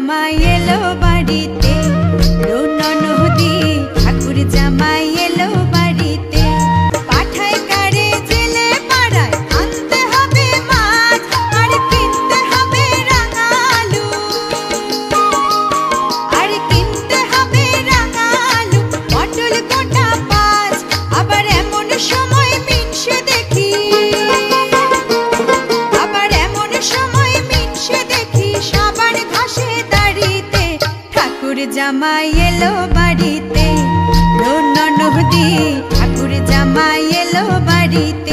জামাই এলো বাড়িতে, ননদি ঠাকুর জামাই এলো বাড়িতে। পাঠায় কারে জেলে পাড়ায়, আনতে হবে মাছ আর কিনতে হবে রাঙালু, আর কিনতে হবে রাঙালু, পটল গোটা পাঁচ। আবার এমন সময় মিনসে দেখি, আবার এমন সময় মিনসে দেখি সাবান ঘাসে দাড়িতে। ঠাকুর জামাই এলো বাড়িতে, ননদি ঠাকুর জামাই এলো বাড়িতে।